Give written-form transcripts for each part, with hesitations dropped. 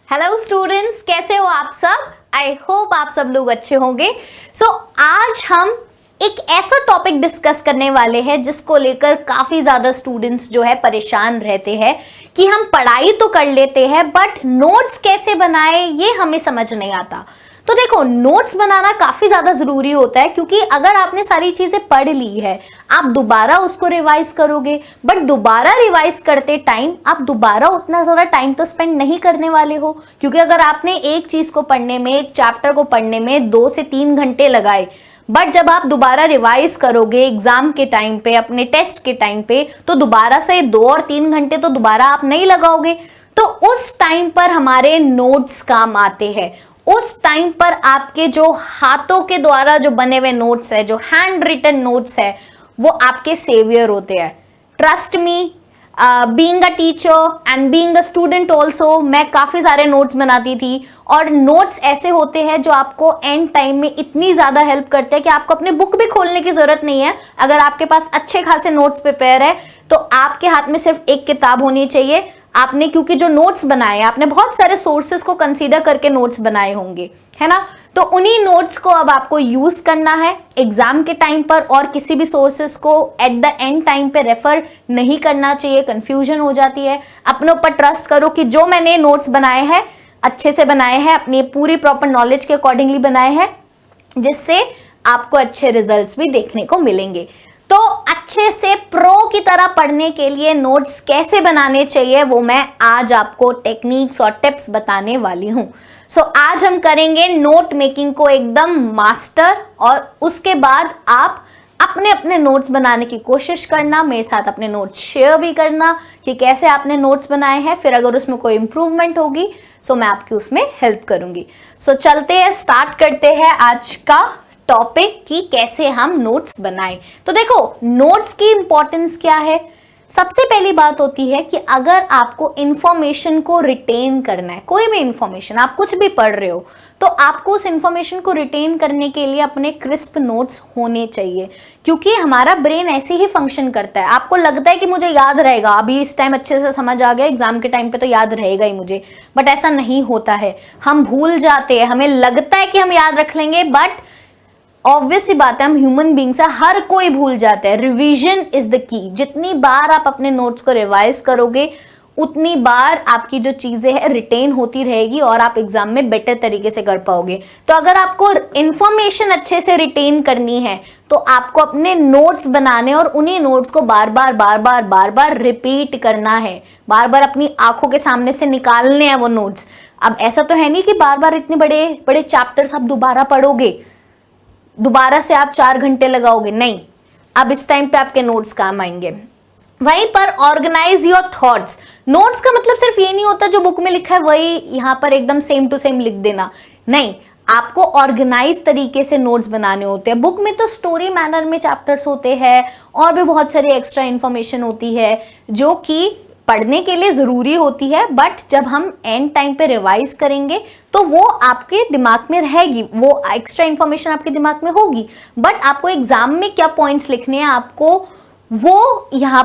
Hello students, कैसे हो आप सब। आई होप आप सब लोग अच्छे होंगे। आज हम एक ऐसा टॉपिक डिस्कस करने वाले हैं जिसको लेकर काफी ज्यादा स्टूडेंट्स जो है परेशान रहते हैं कि हम पढ़ाई तो कर लेते हैं बट नोट्स कैसे बनाए ये हमें समझ नहीं आता। तो देखो, नोट्स बनाना काफी ज्यादा जरूरी होता है क्योंकि अगर आपने सारी चीजें पढ़ ली है, आप दोबारा उसको रिवाइज करोगे, बट दोबारा रिवाइज करते टाइम आप दोबारा उतना ज्यादा टाइम तो स्पेंड नहीं करने वाले हो। क्योंकि अगर आपने एक चीज को पढ़ने में, एक चैप्टर को पढ़ने में 2 से 3 घंटे लगाए, बट जब आप दोबारा रिवाइज करोगे एग्जाम के टाइम पे, अपने टेस्ट के टाइम पे, तो दोबारा से 2 और 3 घंटे तो दोबारा आप नहीं लगाओगे। तो उस टाइम पर हमारे नोट्स काम आते हैं। उस टाइम पर आपके जो हाथों के द्वारा जो बने हुए नोट्स है, जो हैंड रिटन नोट्स है, वो आपके सेवियर होते हैं। Trust me, being a teacher and being a student also, मैं काफी सारे नोट्स बनाती थी और नोट्स ऐसे होते हैं जो आपको एंड टाइम में इतनी ज्यादा हेल्प करते हैं कि आपको अपने बुक भी खोलने की जरूरत नहीं है। अगर आपके पास अच्छे खासे नोट्स प्रिपेयर है तो आपके हाथ में सिर्फ एक किताब होनी चाहिए। आपने क्योंकि जो नोट्स बनाए, आपने बहुत सारे सोर्सेस को कंसीडर करके नोट्स बनाए होंगे, है ना। तो उन्हीं नोट्स को अब आपको यूज करना है एग्जाम के टाइम पर, और किसी भी सोर्सेस को एट द एंड टाइम पे रेफर नहीं करना चाहिए, कंफ्यूजन हो जाती है। अपने ऊपर ट्रस्ट करो कि जो मैंने नोट्स बनाए हैं अच्छे से बनाए हैं, अपनी पूरी प्रॉपर नॉलेज के अकॉर्डिंगली बनाए हैं, जिससे आपको अच्छे रिजल्ट्स भी देखने को मिलेंगे। तो अच्छे से प्रो की तरह पढ़ने के लिए नोट्स कैसे बनाने चाहिए वो मैं आज आपको टेक्निक्स और टिप्स बताने वाली हूं। आज हम करेंगे नोट मेकिंग को एकदम मास्टर, और उसके बाद आप अपने अपने नोट्स बनाने की कोशिश करना, मेरे साथ अपने नोट्स शेयर भी करना कि कैसे आपने नोट्स बनाए हैं। फिर अगर उसमें कोई इंप्रूवमेंट होगी मैं आपकी उसमें हेल्प करूंगी। चलते हैं, स्टार्ट करते हैं आज का टॉपिक कि कैसे हम नोट्स बनाएं। तो देखो, नोट्स की इंपॉर्टेंस क्या है। सबसे पहली बात होती है कि अगर आपको इंफॉर्मेशन को रिटेन करना है, कोई भी इंफॉर्मेशन, आप कुछ भी पढ़ रहे हो, तो आपको उस इंफॉर्मेशन को रिटेन करने के लिए अपने क्रिस्प नोट्स होने चाहिए। क्योंकि हमारा ब्रेन ऐसे ही फंक्शन करता है। आपको लगता है कि मुझे याद रहेगा, अभी इस टाइम अच्छे से समझ आ गया, एग्जाम के टाइम पे तो याद रहेगा ही मुझे, बट ऐसा नहीं होता है। हम भूल जाते हैं, हमें लगता है कि हम याद रख लेंगे, बट ऑब्वियस सी बात है, हम ह्यूमन बींग्स है, हर कोई भूल जाता है। Revision is the key. जितनी बार आप अपने नोट्स को रिवाइज करोगे उतनी बार आपकी जो चीजें हैं रिटेन होती रहेगी और आप एग्जाम में बेटर तरीके से कर पाओगे। तो अगर आपको इंफॉर्मेशन अच्छे से रिटेन करनी है तो आपको अपने नोट्स बनाने और उन्हीं नोट्स को बार बार रिपीट करना है, बार बार अपनी आंखों के सामने से निकालने हैं वो नोट्स। अब ऐसा तो है नहीं कि बार बार इतने बड़े बड़े चैप्टर्स आप दोबारा पढ़ोगे, दोबारा से आप 4 घंटे लगाओगे, नहीं। अब इस टाइम पे आपके नोट्स काम आएंगे। वहीं पर ऑर्गेनाइज योर थॉट्स। नोट्स का मतलब सिर्फ ये नहीं होता जो बुक में लिखा है वही यहां पर एकदम सेम टू सेम लिख देना, नहीं। आपको ऑर्गेनाइज तरीके से नोट्स बनाने होते हैं। बुक में तो स्टोरी मैनर में चैप्टर्स होते हैं और भी बहुत सारी एक्स्ट्रा इंफॉर्मेशन होती है जो कि पढ़ने के लिए जरूरी होती है, बट जब हम एंड टाइम पे रिवाइज करेंगे तो वो आपके दिमाग में रहेगी, वो एक्स्ट्रा इंफॉर्मेशन आपके दिमाग में होगी। बट आपको एग्जाम में क्या पॉइंट्स लिखने हैं, आपको वो यहाँ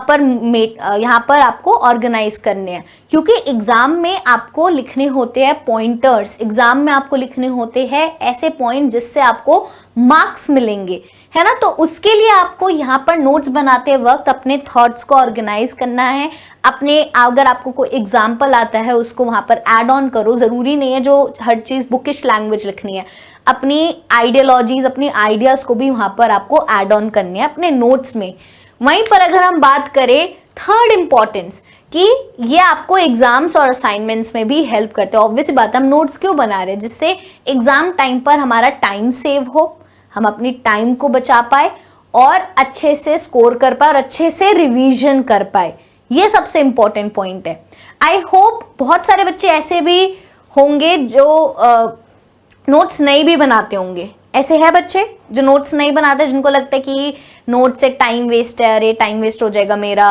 पर आपको ऑर्गेनाइज करने हैं। क्योंकि एग्जाम में आपको लिखने होते हैं पॉइंटर्स, एग्जाम में आपको लिखने होते हैं ऐसे पॉइंट जिससे आपको मार्क्स मिलेंगे, है ना। तो उसके लिए आपको यहाँ पर नोट्स बनाते वक्त अपने थॉट्स को ऑर्गेनाइज करना है। अपने, अगर आपको कोई एग्जाम्पल आता है उसको वहां पर ऐड ऑन करो। जरूरी नहीं है जो हर चीज बुकिश लैंग्वेज लिखनी है, अपनी आइडियोलॉजीज, अपनी आइडियाज को भी वहां पर आपको ऐड ऑन करने हैं अपने नोट्स में। वहीं पर अगर हम बात करें थर्ड इंपॉर्टेंस कि ये आपको एग्जाम्स और असाइनमेंट्स में भी हेल्प करते हैं। ऑब्वियस बात है, हम नोट्स क्यों बना रहे हैं, जिससे एग्जाम टाइम पर हमारा टाइम सेव हो, हम अपनी टाइम को बचा पाए और अच्छे से स्कोर कर पाए और अच्छे से रिवीजन कर पाए। ये सबसे इंपॉर्टेंट पॉइंट है। आई होप बहुत सारे बच्चे ऐसे भी होंगे जो नोट्स नहीं भी बनाते होंगे। ऐसे है बच्चे जो नोट्स नहीं बनाते, जिनको लगता है कि नोट्स से टाइम वेस्ट है, अरे टाइम वेस्ट हो जाएगा मेरा,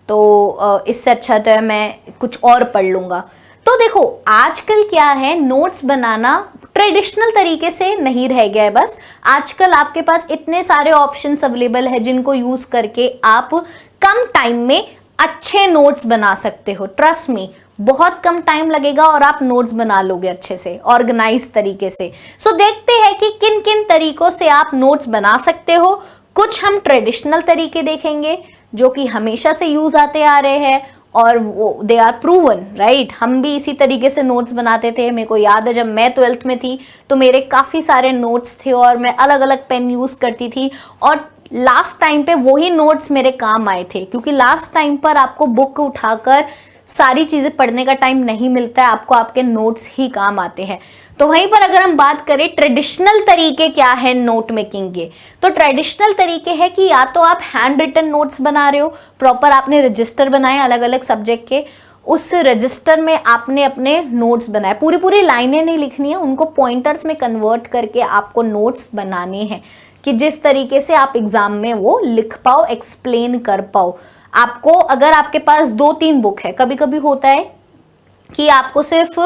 तो इससे अच्छा तो है मैं कुछ और पढ़ लूंगा। तो देखो, आजकल क्या है, नोट्स बनाना ट्रेडिशनल तरीके से नहीं रह गया है। बस आजकल आपके पास इतने सारे ऑप्शंस अवेलेबल है जिनको यूज करके आप कम टाइम में अच्छे नोट्स बना सकते हो। ट्रस्ट मी, बहुत कम टाइम लगेगा और आप नोट्स बना लोगे अच्छे से, ऑर्गेनाइज तरीके से। सो देखते हैं कि किन किन तरीकों से आप नोट्स बना सकते हो। कुछ हम ट्रेडिशनल तरीके देखेंगे जो कि हमेशा से यूज आते आ रहे हैं और वो दे आर प्रूवन, राइट। हम भी इसी तरीके से नोट्स बनाते थे। मेरे को याद है जब मैं 12th में थी तो मेरे काफ़ी सारे नोट्स थे और मैं अलग अलग पेन यूज़ करती थी, और लास्ट टाइम पे वही नोट्स मेरे काम आए थे, क्योंकि लास्ट टाइम पर आपको बुक उठाकर सारी चीज़ें पढ़ने का टाइम नहीं मिलता है, आपको आपके नोट्स ही काम आते हैं। तो वहीं पर अगर हम बात करें ट्रेडिशनल तरीके क्या है नोट मेकिंग के, तो ट्रेडिशनल तरीके है कि या तो आप हैंड रिटन नोट्स बना रहे हो, प्रॉपर आपने रजिस्टर बनाए अलग अलग सब्जेक्ट के, उस रजिस्टर में आपने अपने नोट्स बनाए, पूरी पूरी लाइनें नहीं लिखनी है, उनको पॉइंटर्स में कन्वर्ट करके आपको नोट्स बनाने हैं कि जिस तरीके से आप एग्जाम में वो लिख पाओ, एक्सप्लेन कर पाओ। आपको अगर आपके पास 2-3 बुक है, कभी कभी होता है कि आपको सिर्फ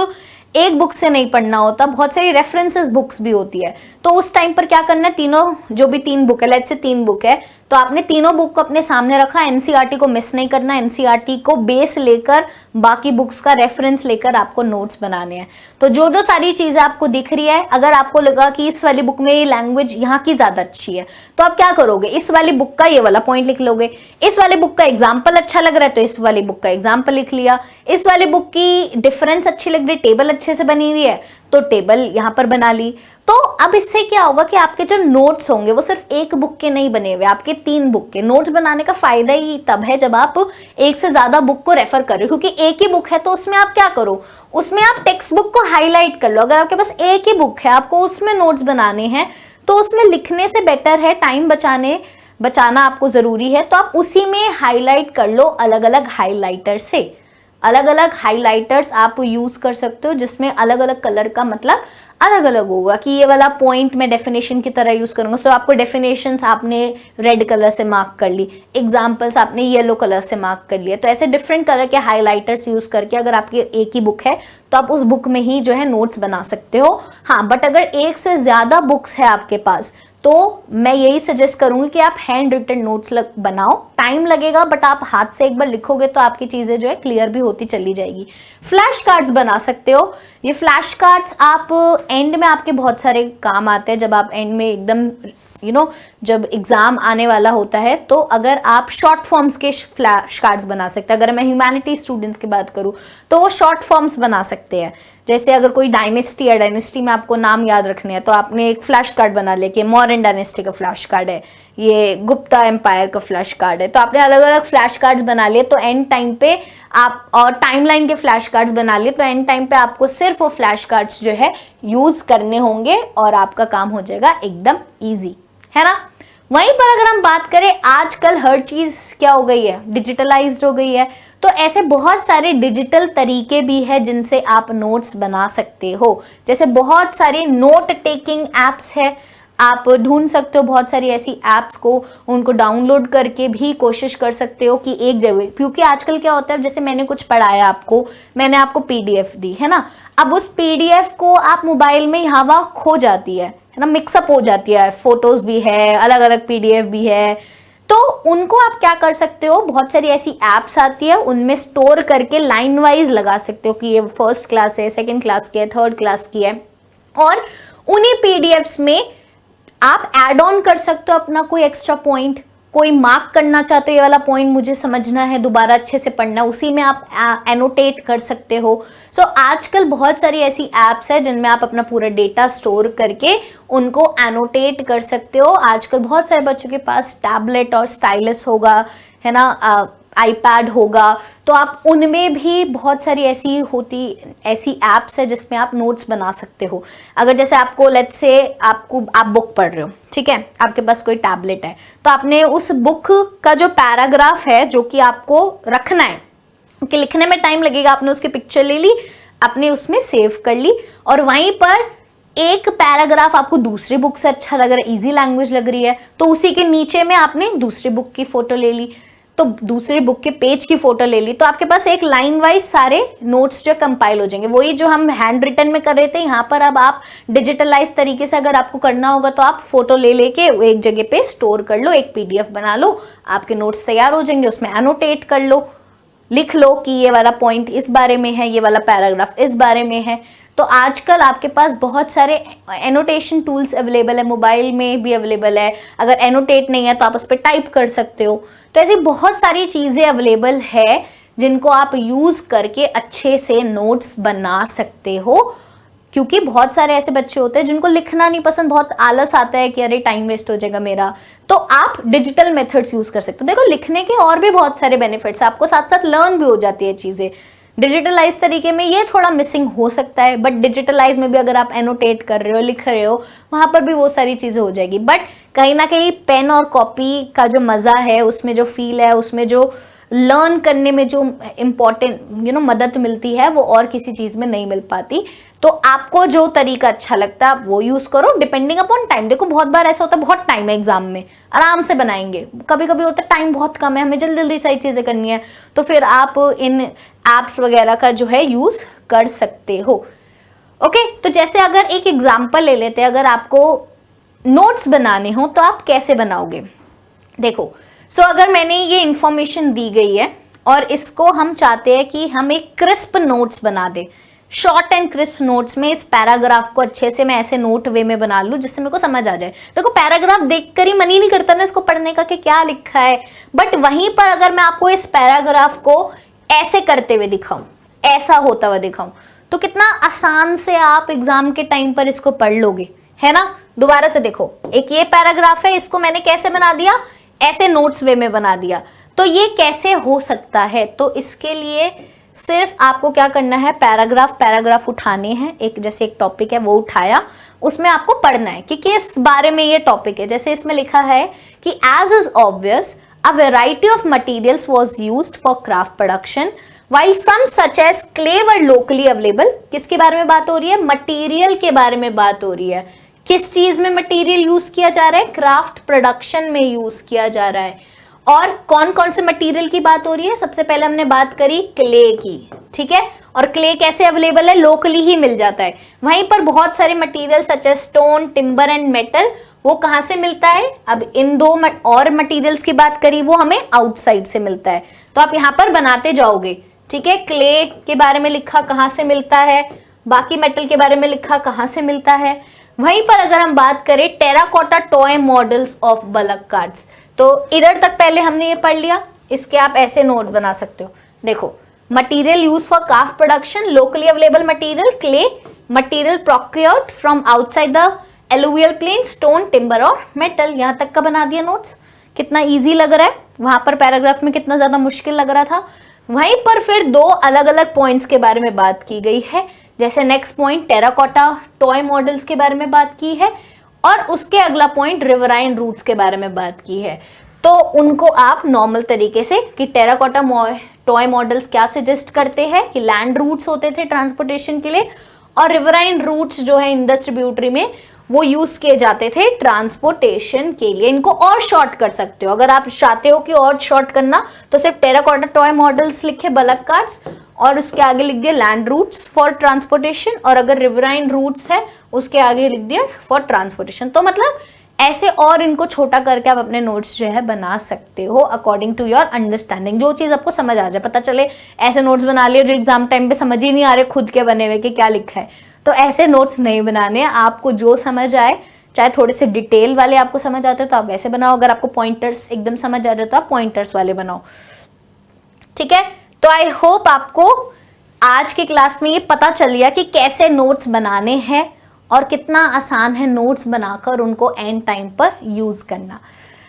एक बुक से नहीं पढ़ना होता, बहुत सारी रेफरेंसेस बुक्स भी होती है, तो उस टाइम पर क्या करना है, तीनों जो भी 3 बुक है, लेट्स से 3 बुक है, तो आपने तीनों बुक को अपने सामने रखा, एनसीईआरटी को मिस नहीं करना, एनसीईआरटी को बेस लेकर बाकी बुक्स का रेफरेंस लेकर आपको नोट्स बनाने हैं। तो जो जो सारी चीजें आपको दिख रही है, अगर आपको लगा कि इस वाली बुक में ये लैंग्वेज यहाँ की ज्यादा अच्छी है, तो आप क्या करोगे, इस वाली बुक का ये वाला पॉइंट लिख लोगे। इस वाली बुक का एग्जाम्पल अच्छा लग रहा है तो इस वाली बुक का एग्जाम्पल लिख लिया। इस वाली बुक की डिफरेंस अच्छी लग रही है, टेबल अच्छे से बनी हुई है, तो टेबल यहाँ पर बना ली। तो अब इससे क्या होगा कि आपके जो नोट्स होंगे वो सिर्फ एक बुक के नहीं बने हुए, आपके 3 बुक के। नोट्स बनाने का फायदा ही तब है जब आप एक से ज्यादा बुक को रेफर करो, क्योंकि एक ही बुक है तो उसमें आप क्या करो, उसमें आप टेक्स्ट बुक को हाईलाइट कर लो। अगर आपके पास एक ही बुक है, आपको उसमें नोट्स बनाने हैं, तो उसमें लिखने से बेटर है, टाइम बचाना आपको जरूरी है, तो आप उसी में हाईलाइट कर लो अलग अलग हाईलाइटर से। अलग अलग हाइलाइटर्स आप यूज कर सकते हो जिसमें अलग अलग कलर का मतलब अलग अलग होगा कि ये वाला पॉइंट मैं डेफिनेशन की तरह यूज करूंगा, सो आपको डेफिनेशंस आपने रेड कलर से मार्क कर ली, एग्जांपल्स आपने येलो कलर से मार्क कर लिया। तो ऐसे डिफरेंट कलर के हाइलाइटर्स यूज करके अगर आपकी एक ही बुक है तो आप उस बुक में ही जो है नोट्स बना सकते हो। हाँ, बट अगर एक से ज्यादा बुक्स है आपके पास तो मैं यही सजेस्ट करूंगी कि आप हैंड रिटन नोट्स बनाओ। टाइम लगेगा बट आप हाथ से एक बार लिखोगे तो आपकी चीजें जो है क्लियर भी होती चली जाएगी। फ्लैश कार्ड्स बना सकते हो। ये फ्लैश कार्ड्स आप एंड में आपके बहुत सारे काम आते हैं, जब आप एंड में एकदम जब एग्जाम आने वाला होता है, तो अगर आप शॉर्ट फॉर्म्स के फ्लैश कार्ड्स बना सकते हैं। अगर मैं ह्यूमैनिटी स्टूडेंट्स की बात करूं तो वो शॉर्ट फॉर्म्स बना सकते हैं। जैसे अगर कोई डायनेस्टी है, डायनेस्टी में आपको नाम याद रखने हैं, तो आपने एक फ्लैश कार्ड बना लिया कि मौर्यन डायनेस्टी का फ्लैश कार्ड है, ये गुप्ता एम्पायर का फ्लैश कार्ड है, तो आपने अलग अलग फ्लैश कार्ड्स बना लिए। तो एंड टाइम पे आप, और टाइमलाइन के फ्लैश कार्ड्स बना लिए, तो एंड टाइम पे आपको सिर्फ वो फ्लैश कार्ड्स जो है यूज करने होंगे और आपका काम हो जाएगा एकदम ईजी, है ना। वहीं पर अगर हम बात करें, आजकल हर चीज क्या हो गई है, डिजिटलाइज्ड हो गई है, तो ऐसे बहुत सारे डिजिटल तरीके भी है जिनसे आप नोट्स बना सकते हो। जैसे बहुत सारे नोट टेकिंग एप्स है, आप ढूंढ सकते हो बहुत सारी ऐसी एप्स को, उनको डाउनलोड करके भी कोशिश कर सकते हो कि एक जगह, क्योंकि आजकल क्या होता है, जैसे मैंने कुछ पढ़ाया आपको, मैंने आपको पीडीएफ दी है ना, अब उस पीडीएफ को आप मोबाइल में यहाँ वहाँ खो जाती है ना, मिक्सअप हो जाती है, फोटोज भी है, अलग अलग पीडीएफ भी है, तो उनको आप क्या कर सकते हो, बहुत सारी ऐसी एप्स आती है, उनमें स्टोर करके लाइन वाइज लगा सकते हो कि ये फर्स्ट क्लास है, सेकंड क्लास की है, थर्ड क्लास की है, और उन्हीं पीडीएफ्स में आप ऐड ऑन कर सकते हो अपना कोई एक्स्ट्रा पॉइंट। कोई मार्क करना चाहते हो, ये वाला पॉइंट मुझे समझना है, दोबारा अच्छे से पढ़ना, उसी में आप एनोटेट कर सकते हो। सो आजकल बहुत सारी ऐसी एप्स है जिनमें आप अपना पूरा डेटा स्टोर करके उनको एनोटेट कर सकते हो। आजकल बहुत सारे बच्चों के पास टैबलेट और स्टाइलस होगा, है ना, आईपैड होगा, तो आप उनमें भी बहुत सारी ऐसी एप्स है जिसमें आप नोट्स बना सकते हो। अगर जैसे आपको लेट्स से आप बुक पढ़ रहे हो, ठीक है, आपके पास कोई टैबलेट है, तो आपने उस बुक का जो पैराग्राफ है जो कि आपको रखना है, कि लिखने में टाइम लगेगा, आपने उसकी पिक्चर ले ली, आपने उसमें सेव कर ली, और वहीं पर एक पैराग्राफ आपको दूसरी बुक से अच्छा लग रहा है, इजी लैंग्वेज लग रही है, तो उसी के नीचे में आपने दूसरी बुक की फोटो ले ली, तो दूसरे बुक के पेज की फोटो ले ली, तो आपके पास एक लाइन वाइज सारे नोट्स जो कंपाइल हो जाएंगे। वही जो हम हैंड रिटन में कर रहे थे, यहाँ पर अब आप डिजिटलाइज तरीके से अगर आपको करना होगा तो आप फोटो ले लेके एक जगह पे स्टोर कर लो, एक पीडीएफ बना लो, आपके नोट्स तैयार हो जाएंगे, उसमें एनोटेट कर लो, लिख लो कि ये वाला पॉइंट इस बारे में है, ये वाला पैराग्राफ इस बारे में है। तो आजकल आपके पास बहुत सारे एनोटेशन टूल्स अवेलेबल है, मोबाइल में भी अवेलेबल है। अगर एनोटेट नहीं है तो आप उस पर टाइप कर सकते हो। तो ऐसी बहुत सारी चीज़ें अवेलेबल है जिनको आप यूज़ करके अच्छे से नोट्स बना सकते हो। क्योंकि बहुत सारे ऐसे बच्चे होते हैं जिनको लिखना नहीं पसंद, बहुत आलस आता है कि अरे टाइम वेस्ट हो जाएगा मेरा, तो आप डिजिटल मेथड्स यूज कर सकते हो। देखो लिखने के और भी बहुत सारे बेनिफिट्स, आपको साथ साथ लर्न भी हो जाती है चीजें। डिजिटलाइज तरीके में ये थोड़ा मिसिंग हो सकता है, बट डिजिटलाइज में भी अगर आप एनोटेट कर रहे हो, लिख रहे हो, वहां पर भी वो सारी चीजें हो जाएगी। बट कहीं ना कहीं पेन और कॉपी का जो मजा है, उसमें जो फील है, उसमें जो लर्न करने में जो इम्पोर्टेंट मदद मिलती है, वो और किसी चीज में नहीं मिल पाती। तो आपको जो तरीका अच्छा लगता है वो यूज करो, डिपेंडिंग अपॉन टाइम। देखो बहुत बार ऐसा होता है बहुत टाइम है एग्जाम में, आराम से बनाएंगे। कभी कभी होता है टाइम बहुत कम है, हमें जल्दी जल्दी सारी चीजें करनी है, तो फिर आप इन एप्स वगैरह का जो है यूज कर सकते हो। ओके, तो जैसे अगर एक एग्जाम्पल ले लेते हैं, अगर आपको नोट्स बनाने हो तो आप कैसे बनाओगे। देखो अगर मैंने ये इंफॉर्मेशन दी गई है और इसको हम चाहते हैं कि हम एक क्रिस्प नोट्स बना दे, शॉर्ट एंड क्रिस्प नोट्स में इस पैराग्राफ को अच्छे से मैं ऐसे नोट वे में बना लूं जिससे मेरे को समझ आ जाए। देखो पैराग्राफ देखकर ही मन ही नहीं करता ना इसको पढ़ने का कि क्या लिखा है, बट वहीं पर अगर मैं आपको इस पैराग्राफ को ऐसे करते हुए दिखाऊं, ऐसा होता हुआ दिखाऊं, तो कितना आसान से आप एग्जाम के टाइम पर इसको पढ़ लोगे, है ना। दोबारा से देखो, एक ये पैराग्राफ है, इसको मैंने कैसे बना दिया, ऐसे नोट्स वे में बना दिया। तो ये कैसे हो सकता है, तो इसके लिए सिर्फ आपको क्या करना है, पैराग्राफ उठाने हैं। एक जैसे एक टॉपिक है वो उठाया, उसमें आपको पढ़ना है कि किस बारे में ये टॉपिक है। जैसे इसमें लिखा है कि as is obvious a variety of materials was used for craft production while some such as clay were locally available. किसके बारे में बात हो रही है, मटेरियल के बारे में बात हो रही है। किस चीज में मटेरियल यूज किया जा रहा है, क्राफ्ट प्रोडक्शन में यूज किया जा रहा है। और कौन कौन से मटेरियल की बात हो रही है, सबसे पहले हमने बात करी क्ले की, ठीक है। और क्ले कैसे अवेलेबल है, लोकली ही मिल जाता है। वहीं पर बहुत सारे material such as stone, timber and metal, वो कहां से मिलता है। अब इन दो और मटेरियल्स की बात करी, वो हमें आउटसाइड से मिलता है। तो आप यहां पर बनाते जाओगे, ठीक है। क्ले के बारे में लिखा कहां से मिलता है, बाकी मेटल के बारे में लिखा कहां से मिलता है। वहीं पर अगर हम बात करें terracotta toy models of bulk cards, तो इधर तक पहले हमने ये पढ़ लिया। इसके आप ऐसे नोट बना सकते हो। देखो material use for craft production, locally available material clay, material procured from outside the alluvial plain, stone, timber और मेटल। यहां तक का बना दिया नोट्स। कितना इजी लग रहा है, वहां पर पैराग्राफ में कितना ज्यादा मुश्किल लग रहा था। वहीं पर फिर दो अलग अलग पॉइंट्स के बारे में बात की गई है। जैसे next point terracotta toy models के बारे में बात की है, और उसके अगला पॉइंट रिवराइन रूट्स के बारे में बात की है। तो उनको आप नॉर्मल तरीके से कि टेराकोटा टॉय मॉडल्स क्या सजेस्ट करते हैं कि लैंड रूट्स होते थे ट्रांसपोर्टेशन के लिए, और रिवराइन रूट्स जो है इंडस ट्रिब्यूटरी में वो यूज किए जाते थे ट्रांसपोर्टेशन के लिए। इनको और शॉर्ट कर सकते हो, अगर आप चाहते हो कि और शॉर्ट करना तो सिर्फ टेराकोटा टॉय मॉडल्स लिखे बलक कार्ड्स, और उसके आगे लिख दिया लैंड रूट्स फॉर ट्रांसपोर्टेशन, और अगर रिवराइन रूट्स है उसके आगे लिख दिया फॉर ट्रांसपोर्टेशन। तो मतलब ऐसे और इनको छोटा करके आप अपने नोट्स जो है बना सकते हो अकॉर्डिंग टू योर अंडरस्टैंडिंग, जो चीज आपको समझ आ जाए। पता चले ऐसे नोट्स बना लिए जो एग्जाम टाइम पे समझ ही नहीं आ रहे खुद के बने हुए कि क्या लिखा है, तो ऐसे नोट्स नहीं बनाने। आपको जो समझ आए, चाहे थोड़े से डिटेल वाले आपको समझ आते हो तो आप वैसे बनाओ, अगर आपको पॉइंटर्स एकदम समझ आ जाए तो आप पॉइंटर्स वाले बनाओ, ठीक है। तो आई होप आपको आज की क्लास में ये पता चल गया कि कैसे नोट्स बनाने हैं और कितना आसान है नोट्स बनाकर उनको एंड टाइम पर यूज करना।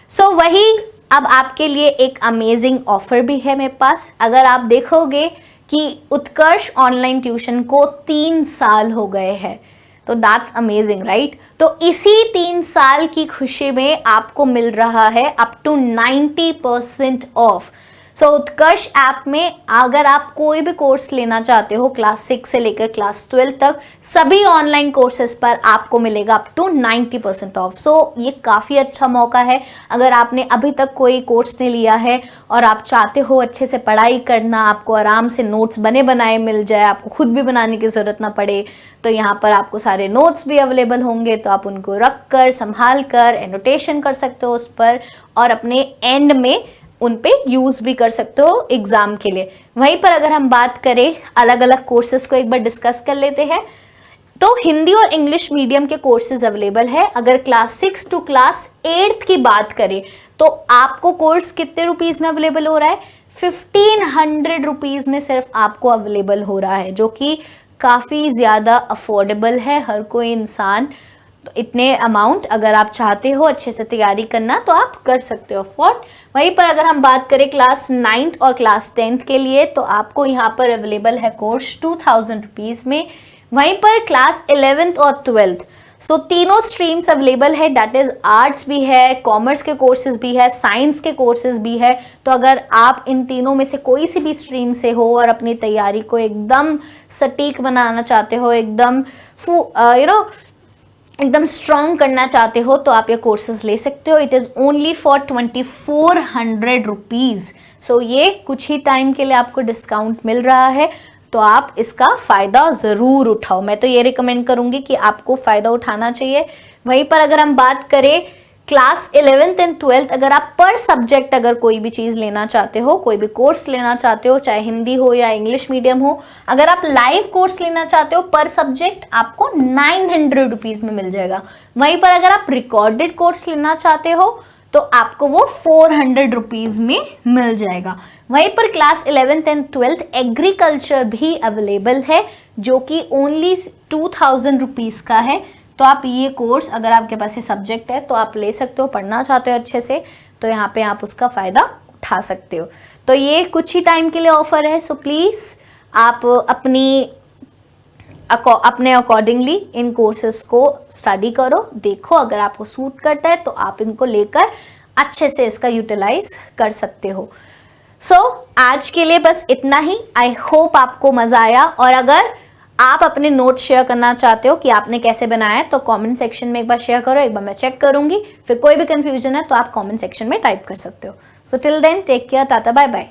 सो वही अब आपके लिए एक अमेजिंग ऑफर भी है मेरे पास। अगर आप देखोगे कि उत्कर्ष ऑनलाइन ट्यूशन को 3 साल हो गए हैं, तो दैट्स अमेजिंग राइट। तो इसी 3 साल की खुशी में आपको मिल रहा है up to 90% off. So Utkarsh app में अगर आप कोई भी कोर्स लेना चाहते हो क्लास 6 से लेकर क्लास 12 तक, सभी ऑनलाइन कोर्सेज पर आपको मिलेगा अप टू 90% ऑफ। सो ये काफ़ी अच्छा मौका है। अगर आपने अभी तक कोई कोर्स नहीं लिया है और आप चाहते हो अच्छे से पढ़ाई करना, आपको आराम से नोट्स बने बनाए मिल जाए, आपको खुद भी बनाने की ज़रूरत ना पड़े, तो यहाँ पर आपको सारे नोट्स भी अवेलेबल होंगे। तो आप उनको रख कर, संभाल कर, एनोटेशन कर सकते हो उस पर, और अपने एंड में उन पे यूज भी कर सकते हो एग्जाम के लिए। वहीं पर अगर हम बात करें अलग अलग कोर्सेज को एक बार डिस्कस कर लेते हैं, तो हिंदी और इंग्लिश मीडियम के कोर्सेज अवेलेबल है। अगर क्लास 6 टू क्लास 8 की बात करें तो आपको कोर्स कितने रुपीज में अवेलेबल हो रहा है? 1500 रुपीज में सिर्फ आपको अवेलेबल हो रहा है, जो कि काफी ज्यादा अफोर्डेबल है। हर कोई इंसान तो इतने अमाउंट अगर आप चाहते हो अच्छे से तैयारी करना तो आप कर सकते हो अफोर्ड। वहीं पर अगर हम बात करें क्लास 9th और क्लास 10th के लिए, तो आपको यहाँ पर अवेलेबल है कोर्स 2000 रुपीज में। वहीं पर क्लास 11th और 12th, सो तीनों स्ट्रीम्स अवेलेबल है, दैट इज आर्ट्स भी है, कॉमर्स के कोर्सेज भी है, साइंस के कोर्सेज भी है। तो अगर आप इन तीनों में से कोई सी भी स्ट्रीम से हो और अपनी तैयारी को एकदम सटीक बनाना चाहते हो, एकदम एकदम स्ट्रॉन्ग करना चाहते हो, तो आप ये कोर्सेज ले सकते हो। It is only for 2400 rupees. So ये कुछ ही टाइम के लिए आपको डिस्काउंट मिल रहा है, तो आप इसका फ़ायदा ज़रूर उठाओ। मैं तो ये रिकमेंड करूँगी कि आपको फ़ायदा उठाना चाहिए। वहीं पर अगर हम बात करें क्लास 11th एंड 12th, अगर आप पर सब्जेक्ट अगर कोई भी चीज़ लेना चाहते हो, कोई भी कोर्स लेना चाहते हो, चाहे हिंदी हो या इंग्लिश मीडियम हो, अगर आप लाइव कोर्स लेना चाहते हो पर सब्जेक्ट आपको 900 रुपीज़ में मिल जाएगा। वहीं पर अगर आप रिकॉर्डेड कोर्स लेना चाहते हो तो आपको वो 400 रुपीज़ में मिल जाएगा। वहीं पर class 11th and 12th agriculture भी अवेलेबल है, जो कि ओनली 2000 रुपीज़ का है। तो आप ये कोर्स अगर आपके पास ये सब्जेक्ट है तो आप ले सकते हो, पढ़ना चाहते हो अच्छे से, तो यहाँ पे आप उसका फ़ायदा उठा सकते हो। तो ये कुछ ही टाइम के लिए ऑफर है, सो प्लीज़ आप अपने अकॉर्डिंगली इन कोर्सेज को स्टडी करो, देखो अगर आपको सूट करता है तो आप इनको लेकर अच्छे से इसका यूटिलाइज कर सकते हो। सो आज के लिए बस इतना ही। आई होप आपको मज़ा आया, और अगर आप अपने नोट शेयर करना चाहते हो कि आपने कैसे बनाया है तो कमेंट सेक्शन में एक बार शेयर करो, एक बार मैं चेक करूंगी। फिर कोई भी कंफ्यूजन है तो आप कमेंट सेक्शन में टाइप कर सकते हो। So till then take care, tata bye bye.